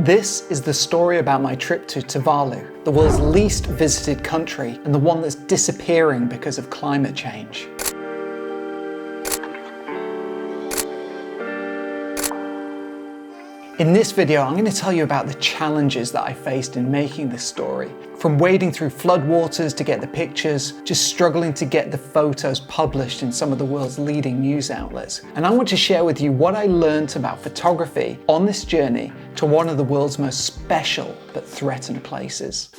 This is the story about my trip to Tuvalu, the world's least visited country and the one that's disappearing because of climate change. In this video, I'm going to tell you about the challenges that I faced in making this story. From wading through floodwaters to get the pictures, just struggling to get the photos published in some of the world's leading news outlets. And I want to share with you what I learned about photography on this journey to one of the world's most special but threatened places.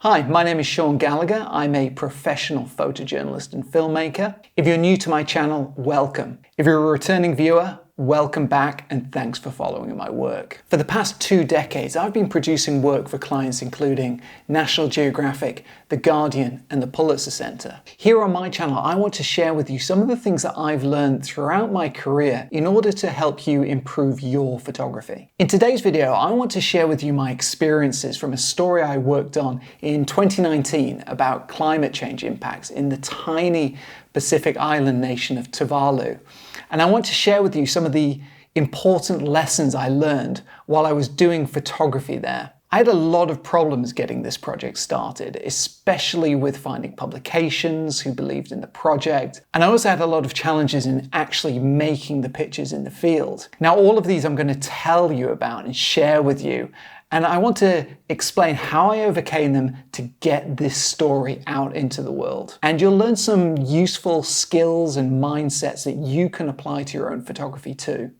Hi, my name is Sean Gallagher. I'm a professional photojournalist and filmmaker. If you're new to my channel, welcome. If you're a returning viewer, welcome back and thanks for following my work. For the past 2 decades, I've been producing work for clients including National Geographic, The Guardian and the Pulitzer Center. Here on my channel, I want to share with you some of the things that I've learned throughout my career in order to help you improve your photography. In today's video, I want to share with you my experiences from a story I worked on in 2019 about climate change impacts in the tiny Pacific island nation of Tuvalu. And I want to share with you some of the important lessons I learned while I was doing photography there. I had a lot of problems getting this project started, especially with finding publications who believed in the project. And I also had a lot of challenges in actually making the pictures in the field. Now, all of these I'm going to tell you about and share with you. And I want to explain how I overcame them to get this story out into the world. And you'll learn some useful skills and mindsets that you can apply to your own photography too.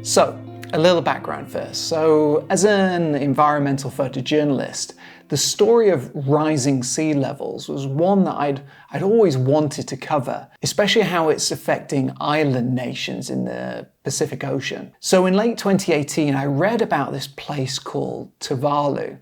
So, a little background first. So, as an environmental photojournalist, the story of rising sea levels was one that I'd always wanted to cover, especially how it's affecting island nations in the Pacific Ocean. So in late 2018, I read about this place called Tuvalu.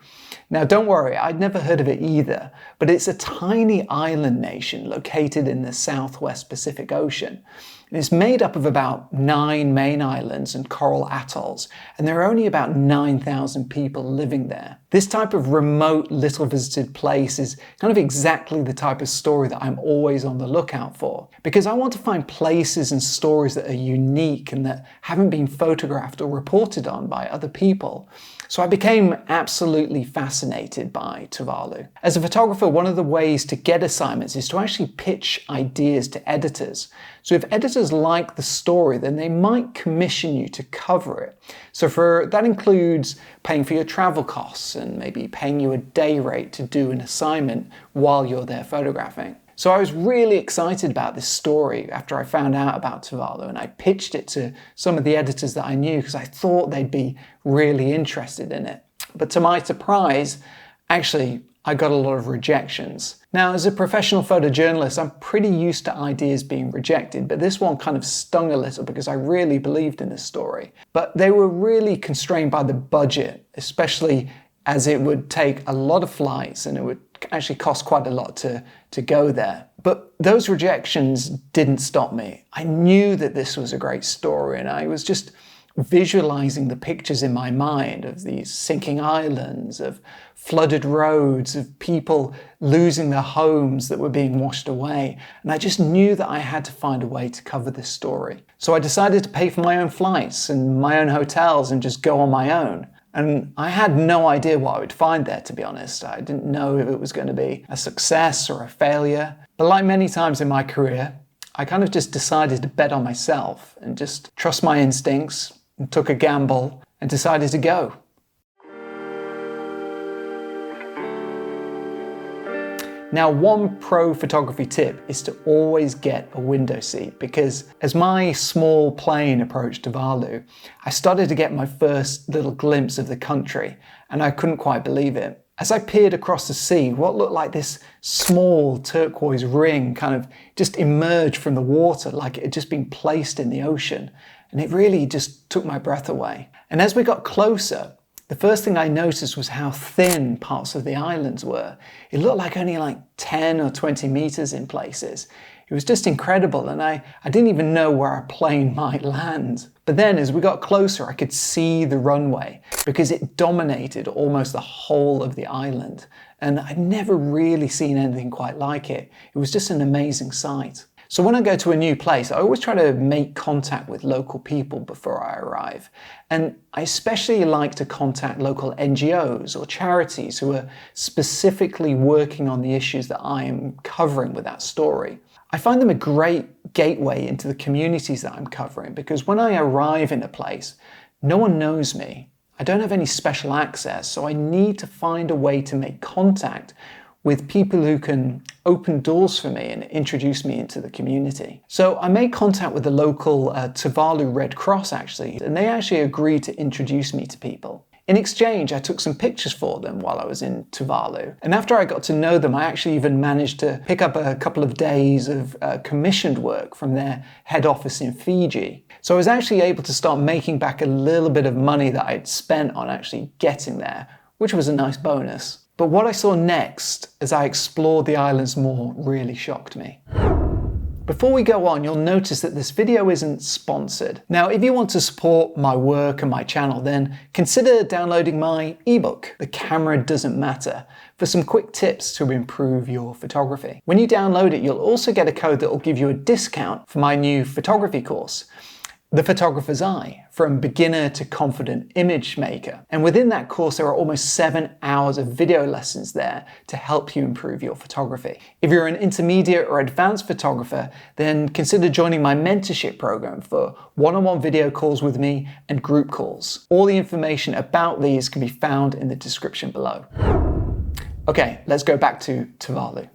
Now don't worry, I'd never heard of it either, but it's a tiny island nation located in the southwest Pacific Ocean. And it's made up of about 9 main islands and coral atolls, and there are only about 9,000 people living there. This type of remote, little visited place is kind of exactly the type of story that I'm always on the lookout for, because I want to find places and stories that are unique and that haven't been photographed or reported on by other people. So I became absolutely fascinated by Tuvalu. As a photographer, one of the ways to get assignments is to actually pitch ideas to editors. So if editors like the story, then they might commission you to cover it. So that includes paying for your travel costs and maybe paying you a day rate to do an assignment while you're there photographing. So I was really excited about this story after I found out about Tuvalu, and I pitched it to some of the editors that I knew because I thought they'd be really interested in it. But to my surprise, actually, I got a lot of rejections. Now, as a professional photojournalist, I'm pretty used to ideas being rejected, but this one kind of stung a little because I really believed in this story. But they were really constrained by the budget, especially as it would take a lot of flights and it would actually cost quite a lot to go there. But those rejections didn't stop me. I knew that this was a great story, and I was just visualizing the pictures in my mind of these sinking islands, of flooded roads, of people losing their homes that were being washed away. And I just knew that I had to find a way to cover this story. So I decided to pay for my own flights and my own hotels and just go on my own. And I had no idea what I would find there, to be honest. I didn't know if it was going to be a success or a failure. But like many times in my career, I kind of just decided to bet on myself and just trust my instincts and took a gamble and decided to go. Now, one pro photography tip is to always get a window seat, because as my small plane approached Tuvalu, I started to get my first little glimpse of the country, and I couldn't quite believe it. As I peered across the sea, what looked like this small turquoise ring kind of just emerged from the water like it had just been placed in the ocean, and it really just took my breath away. And as we got closer, the first thing I noticed was how thin parts of the islands were. It looked like only like 10 or 20 meters in places. It was just incredible, and I didn't even know where our plane might land. But then as we got closer, I could see the runway because it dominated almost the whole of the island. And I'd never really seen anything quite like it. It was just an amazing sight. So when I go to a new place, I always try to make contact with local people before I arrive. And I especially like to contact local NGOs or charities who are specifically working on the issues that I am covering with that story. I find them a great gateway into the communities that I'm covering because when I arrive in a place, no one knows me. I don't have any special access, so I need to find a way to make contact with people who can open doors for me and introduce me into the community. So I made contact with the local Tuvalu Red Cross actually, and they actually agreed to introduce me to people. In exchange, I took some pictures for them while I was in Tuvalu. And after I got to know them, I actually even managed to pick up a couple of days of commissioned work from their head office in Fiji. So I was actually able to start making back a little bit of money that I'd spent on actually getting there, which was a nice bonus. But what I saw next as I explored the islands more really shocked me. Before we go on, you'll notice that this video isn't sponsored. Now, if you want to support my work and my channel, then consider downloading my ebook, The Camera Doesn't Matter, for some quick tips to improve your photography. When you download it, you'll also get a code that will give you a discount for my new photography course, The Photographer's Eye, from beginner to confident image maker. And within that course, there are almost 7 hours of video lessons there to help you improve your photography. If you're an intermediate or advanced photographer, then consider joining my mentorship program for one-on-one video calls with me and group calls. All the information about these can be found in the description below. Okay, let's go back to Tuvalu.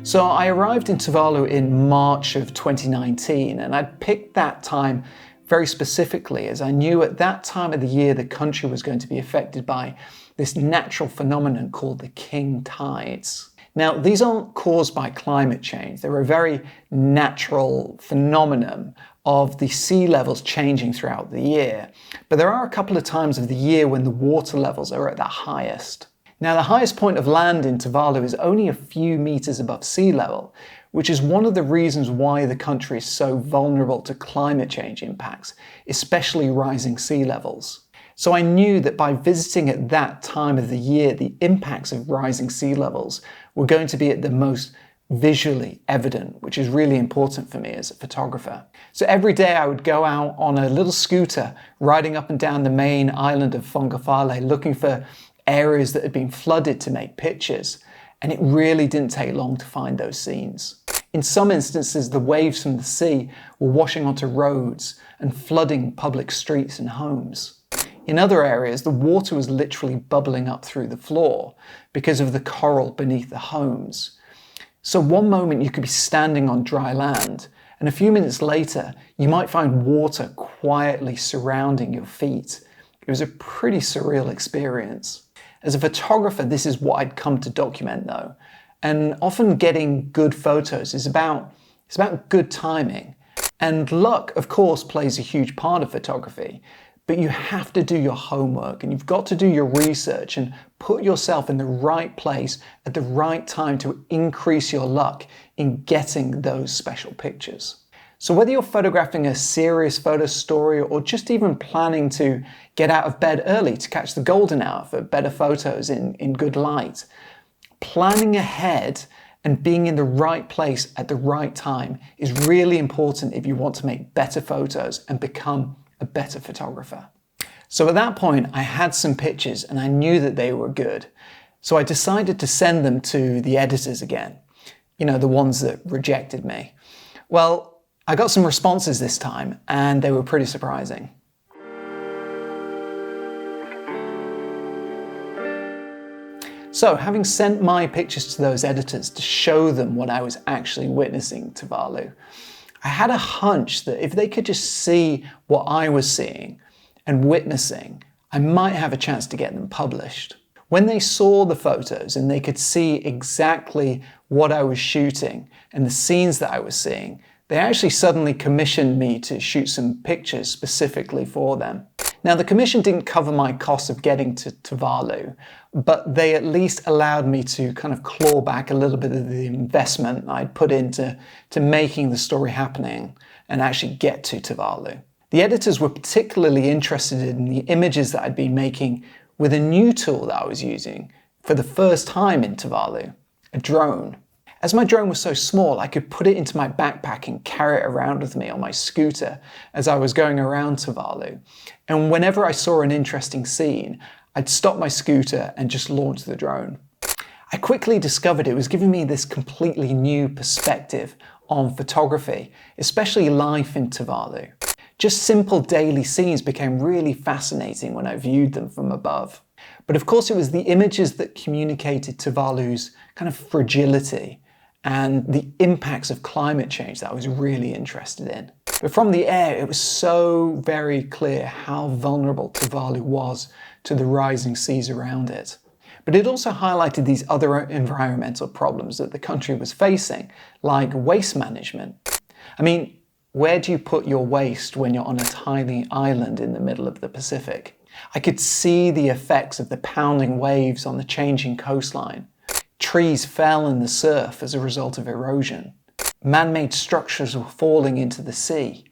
So I arrived in Tuvalu in March of 2019, and I'd picked that time very specifically as I knew at that time of the year the country was going to be affected by this natural phenomenon called the king tides. Now, these aren't caused by climate change. They're a very natural phenomenon of the sea levels changing throughout the year. But there are a couple of times of the year when the water levels are at their highest. Now, the highest point of land in Tuvalu is only a few meters above sea level, which is one of the reasons why the country is so vulnerable to climate change impacts, especially rising sea levels. So I knew that by visiting at that time of the year, the impacts of rising sea levels were going to be at the most visually evident, which is really important for me as a photographer. So every day I would go out on a little scooter, riding up and down the main island of Fongafale, looking for areas that had been flooded to make pictures, and it really didn't take long to find those scenes. In some instances, the waves from the sea were washing onto roads and flooding public streets and homes. In other areas, the water was literally bubbling up through the floor because of the coral beneath the homes. So one moment you could be standing on dry land, and a few minutes later, you might find water quietly surrounding your feet. It was a pretty surreal experience. As a photographer, this is what I'd come to document though. And often getting good photos is about good timing. And luck, of course, plays a huge part of photography, but you have to do your homework and you've got to do your research and put yourself in the right place at the right time to increase your luck in getting those special pictures. So whether you're photographing a serious photo story or just even planning to get out of bed early to catch the golden hour for better photos in good light, planning ahead and being in the right place at the right time is really important if you want to make better photos and become a better photographer. So at that point, I had some pictures and I knew that they were good. So I decided to send them to the editors again, you know, the ones that rejected me. Well, I got some responses this time, and they were pretty surprising. So, having sent my pictures to those editors to show them what I was actually witnessing Tuvalu, I had a hunch that if they could just see what I was seeing and witnessing, I might have a chance to get them published. When they saw the photos and they could see exactly what I was shooting and the scenes that I was seeing, they actually suddenly commissioned me to shoot some pictures specifically for them. Now, the commission didn't cover my costs of getting to Tuvalu, but they at least allowed me to kind of claw back a little bit of the investment I'd put into making the story happening and actually get to Tuvalu. The editors were particularly interested in the images that I'd been making with a new tool that I was using for the first time in Tuvalu, a drone. As my drone was so small, I could put it into my backpack and carry it around with me on my scooter as I was going around Tuvalu. And whenever I saw an interesting scene, I'd stop my scooter and just launch the drone. I quickly discovered it was giving me this completely new perspective on photography, especially life in Tuvalu. Just simple daily scenes became really fascinating when I viewed them from above. But of course it was the images that communicated Tuvalu's kind of fragility and the impacts of climate change that I was really interested in. But from the air, it was so very clear how vulnerable Tuvalu was to the rising seas around it. But it also highlighted these other environmental problems that the country was facing, like waste management. I mean, where do you put your waste when you're on a tiny island in the middle of the Pacific? I could see the effects of the pounding waves on the changing coastline. Trees fell in the surf as a result of erosion. Man-made structures were falling into the sea.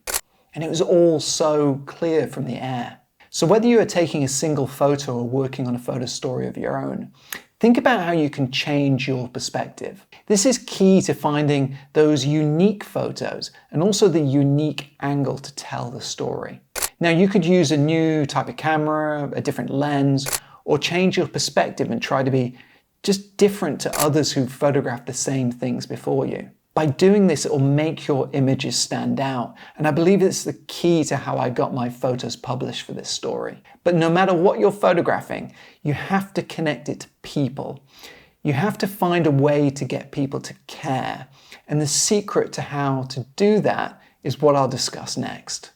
And it was all so clear from the air. So whether you are taking a single photo or working on a photo story of your own, think about how you can change your perspective. This is key to finding those unique photos and also the unique angle to tell the story. Now, you could use a new type of camera, a different lens, or change your perspective and try to be just different to others who've photographed the same things before you. By doing this, it will make your images stand out, and I believe it's the key to how I got my photos published for this story. But no matter what you're photographing, you have to connect it to people. You have to find a way to get people to care, and the secret to how to do that is what I'll discuss next.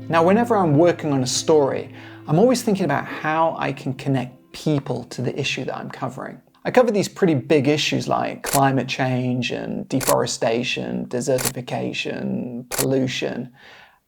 Now, whenever I'm working on a story, I'm always thinking about how I can connect people to the issue that I'm covering. I cover these pretty big issues like climate change and deforestation, desertification, pollution.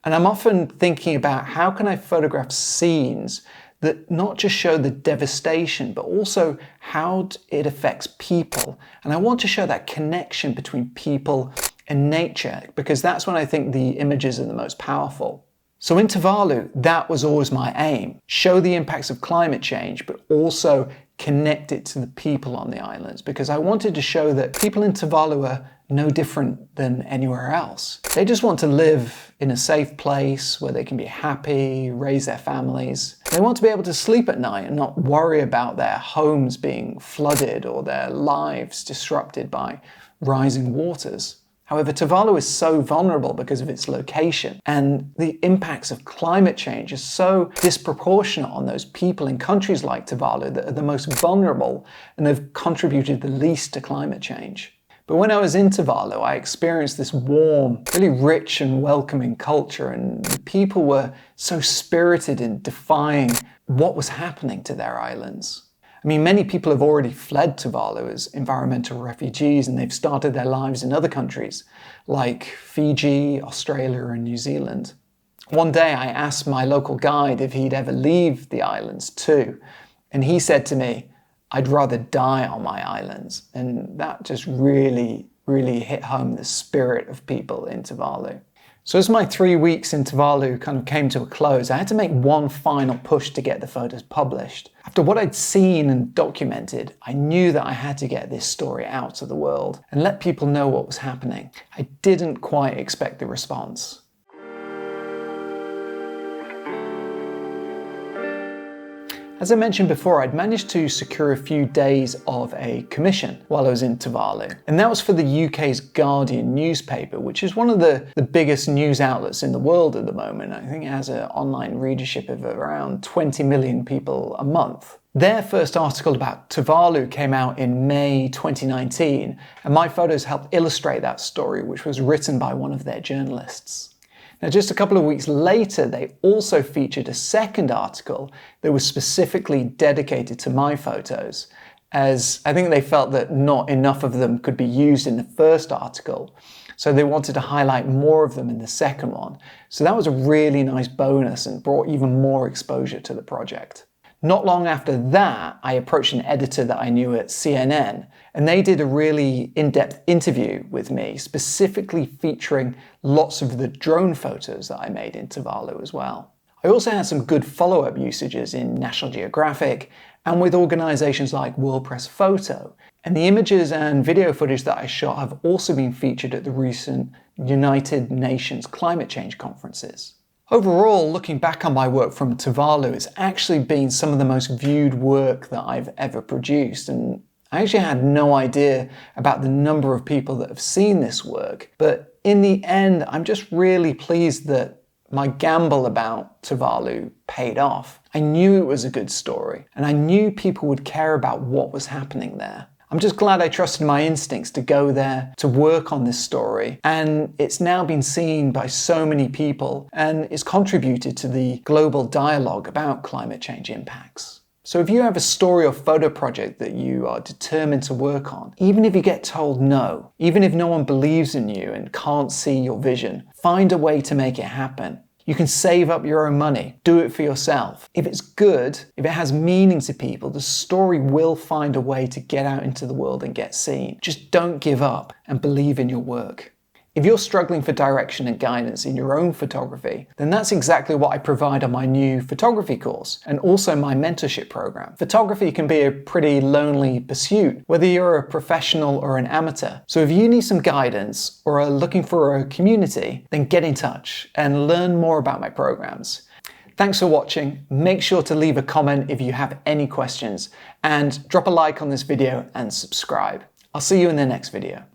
And I'm often thinking about how can I photograph scenes that not just show the devastation, but also how it affects people. And I want to show that connection between people and nature, because that's when I think the images are the most powerful. So in Tuvalu, that was always my aim. Show the impacts of climate change, but also connect it to the people on the islands, because I wanted to show that people in Tuvalu are no different than anywhere else. They just want to live in a safe place where they can be happy, raise their families. They want to be able to sleep at night and not worry about their homes being flooded or their lives disrupted by rising waters. However, Tuvalu is so vulnerable because of its location, and the impacts of climate change are so disproportionate on those people in countries like Tuvalu that are the most vulnerable and have contributed the least to climate change. But when I was in Tuvalu, I experienced this warm, really rich and welcoming culture, and the people were so spirited in defying what was happening to their islands. I mean, many people have already fled Tuvalu as environmental refugees, and they've started their lives in other countries like Fiji, Australia and New Zealand. One day I asked my local guide if he'd ever leave the islands too, and he said to me, "I'd rather die on my islands." And that just really hit home the spirit of people in Tuvalu. So as my 3 weeks in Tuvalu kind of came to a close, I had to make one final push to get the photos published. After what I'd seen and documented, I knew that I had to get this story out to the world and let people know what was happening. I didn't quite expect the response. As I mentioned before, I'd managed to secure a few days of a commission while I was in Tuvalu. And that was for the UK's Guardian newspaper, which is one of the biggest news outlets in the world at the moment. I think it has an online readership of around 20 million people a month. Their first article about Tuvalu came out in May 2019, and my photos helped illustrate that story, which was written by one of their journalists. Now, just a couple of weeks later, they also featured a second article that was specifically dedicated to my photos, as I think they felt that not enough of them could be used in the first article. so they wanted to highlight more of them in the second one. So that was a really nice bonus and brought even more exposure to the project. Not long after that, I approached an editor that I knew at CNN, and they did a really in-depth interview with me, specifically featuring lots of the drone photos that I made in Tuvalu as well. I also had some good follow-up usages in National Geographic and with organisations like World Press Photo, and the images and video footage that I shot have also been featured at the recent United Nations climate change conferences. Overall, looking back on my work from Tuvalu, it's actually been some of the most viewed work that I've ever produced, and I actually had no idea about the number of people that have seen this work, but in the end, I'm just really pleased that my gamble about Tuvalu paid off. I knew it was a good story, and I knew people would care about what was happening there. I'm just glad I trusted my instincts to go there, to work on this story, and it's now been seen by so many people and it's contributed to the global dialogue about climate change impacts. So if you have a story or photo project that you are determined to work on, even if you get told no, even if no one believes in you and can't see your vision, find a way to make it happen. You can save up your own money, do it for yourself. If it's good, if it has meaning to people, the story will find a way to get out into the world and get seen. Just don't give up and believe in your work. If you're struggling for direction and guidance in your own photography, then that's exactly what I provide on my new photography course and also my mentorship program. Photography can be a pretty lonely pursuit, whether you're a professional or an amateur. So if you need some guidance or are looking for a community, then get in touch and learn more about my programs. Thanks for watching. Make sure to leave a comment if you have any questions and drop a like on this video and subscribe. I'll see you in the next video.